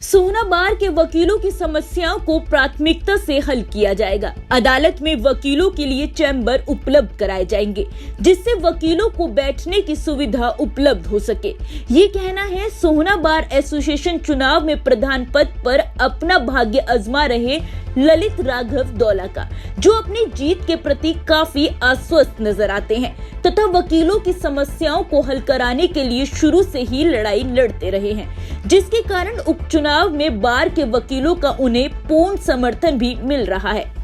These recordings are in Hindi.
सोहना बार के वकीलों की समस्याओं को प्राथमिकता से हल किया जाएगा। अदालत में वकीलों के लिए चैम्बर उपलब्ध कराए जाएंगे, जिससे वकीलों को बैठने की सुविधा उपलब्ध हो सके। ये कहना है सोहना बार एसोसिएशन चुनाव में प्रधान पद पर अपना भाग्य आजमा रहे ललित राघव दौला का, जो अपनी जीत के प्रति काफी आश्वस्त नजर आते हैं तथा वकीलों की समस्याओं को हल कराने के लिए शुरू से ही लड़ाई लड़ते रहे हैं, जिसके कारण उपचुनाव में बार के वकीलों का उन्हें पूर्ण समर्थन भी मिल रहा है।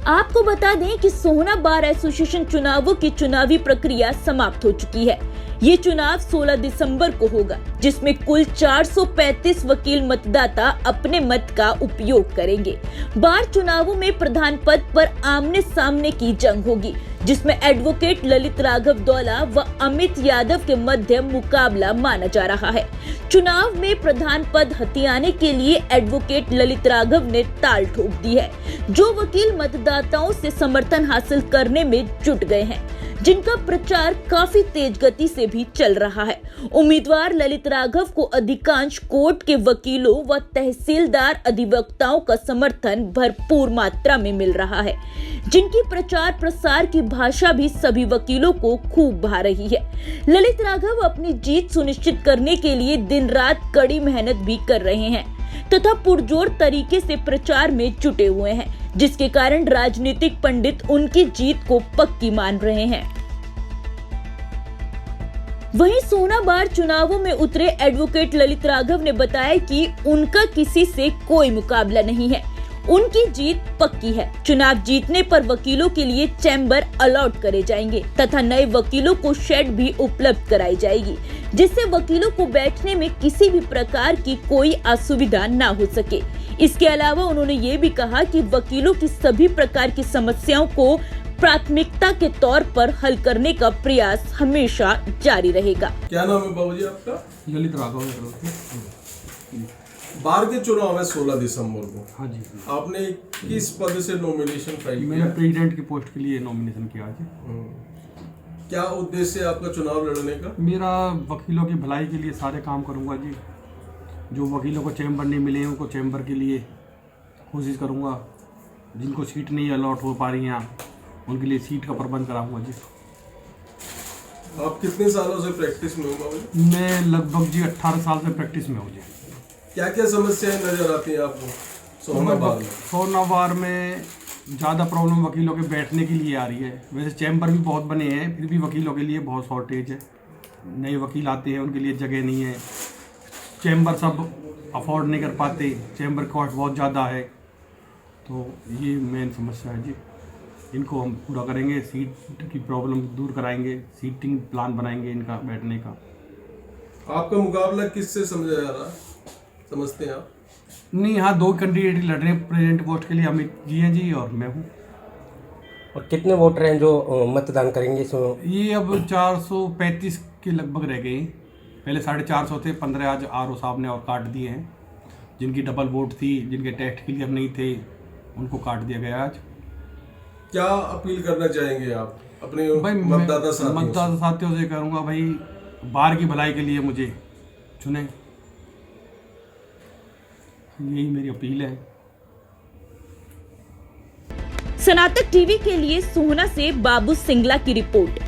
आपको बता दें कि सोहना बार एसोसिएशन चुनावों की चुनावी प्रक्रिया समाप्त हो चुकी है। ये चुनाव 16 दिसंबर को होगा, जिसमें कुल 435 वकील मतदाता अपने मत का उपयोग करेंगे। बार चुनावों में प्रधान पद पर आमने सामने की जंग होगी, जिसमें एडवोकेट ललित राघव दौला व अमित यादव के मध्य मुकाबला माना जा रहा है। चुनाव में प्रधान पद हथियाने के लिए एडवोकेट ललित राघव ने ताल ठोक दी है, जो वकील मतदाताओं से समर्थन हासिल करने में जुट गए हैं, जिनका प्रचार काफी तेज गति से भी चल रहा है। उम्मीदवार ललित राघव को अधिकांश कोर्ट के वकीलों व तहसीलदार अधिवक्ताओं का समर्थन भरपूर मात्रा में मिल रहा है, जिनकी प्रचार प्रसार की भाषा भी सभी वकीलों को खूब भा रही है। ललित राघव अपनी जीत सुनिश्चित करने के लिए दिन रात कड़ी मेहनत भी कर रहे हैं तथा पुरजोर तरीके से प्रचार में जुटे हुए हैं, जिसके कारण राजनीतिक पंडित उनकी जीत को पक्की मान रहे हैं। वहीं सोहना बार चुनावों में उतरे एडवोकेट ललित राघव ने बताया कि उनका किसी से कोई मुकाबला नहीं है, उनकी जीत पक्की है। चुनाव जीतने पर वकीलों के लिए चैम्बर अलॉट करे जाएंगे तथा नए वकीलों को शेड भी उपलब्ध कराई जाएगी, जिससे वकीलों को बैठने में किसी भी प्रकार की कोई असुविधा न हो सके। इसके अलावा उन्होंने ये भी कहा कि वकीलों की सभी प्रकार की समस्याओं को प्राथमिकता के तौर पर हल करने का प्रयास हमेशा जारी रहेगा। क्या नाम है बाबूजी आपका? ललित राघव। बार के चुनाव है 16 दिसंबर को। हाँ जी। आपने किस पद से नॉमिनेशन फाइल किया? मैंने प्रेसिडेंट की पोस्ट के लिए नॉमिनेशन किया जी। क्या उद्देश्य है आपका चुनाव लड़ने का? मेरा वकीलों की भलाई के लिए सारे काम करूंगा जी। जो वकीलों को चैम्बर नहीं मिले हैं उनको चैम्बर के लिए कोशिश करूंगा। जिनको सीट नहीं अलॉट हो पा रही हैं उनके लिए सीट का प्रबंध कराऊंगा जी। आप कितने सालों से प्रैक्टिस में हो बाबूजी? मैं लगभग जी 18 साल से प्रैक्टिस में हूँ जी। क्या क्या समस्याएं नजर आती हैं आपको सोहना बार में? सोहना बार में ज़्यादा प्रॉब्लम वकीलों के बैठने के लिए आ रही है। वैसे चैम्बर भी बहुत बने हैं, फिर भी वकीलों के लिए बहुत शॉर्टेज है। नए वकील आते हैं, उनके लिए जगह नहीं है। चैम्बर सब अफोर्ड नहीं कर पाते, चैम्बर कॉस्ट बहुत ज़्यादा है। तो ये मेन समस्या है जी। इनको हम पूरा करेंगे, सीट की प्रॉब्लम दूर कराएंगे, सीटिंग प्लान बनाएंगे इनका बैठने का। आपका मुकाबला किससे समझा जा रहा है, समझते हैं आप? नहीं, यहाँ 2 कैंडिडेट लड़ रहे हैं प्रेसिडेंट पोस्ट के लिए, अमित जी हैं जी और मैं हूँ। और कितने वोटर हैं जो मतदान करेंगे इसमें? ये अब 435 के लगभग रह गए। पहले 450 थे, 15 आज आरओ साहब ने और काट दिए हैं। जिनकी डबल वोट थी, जिनके टेस्ट क्लियर नहीं थे, उनको काट दिया गया आज। क्या अपील करना चाहेंगे आप अपने मतदाता साथियों से? करूँगा भाई, बार की भलाई के लिए मुझे चुने, यही मेरी अपील है। सनातक टीवी के लिए सोहना से बाबू सिंगला की रिपोर्ट।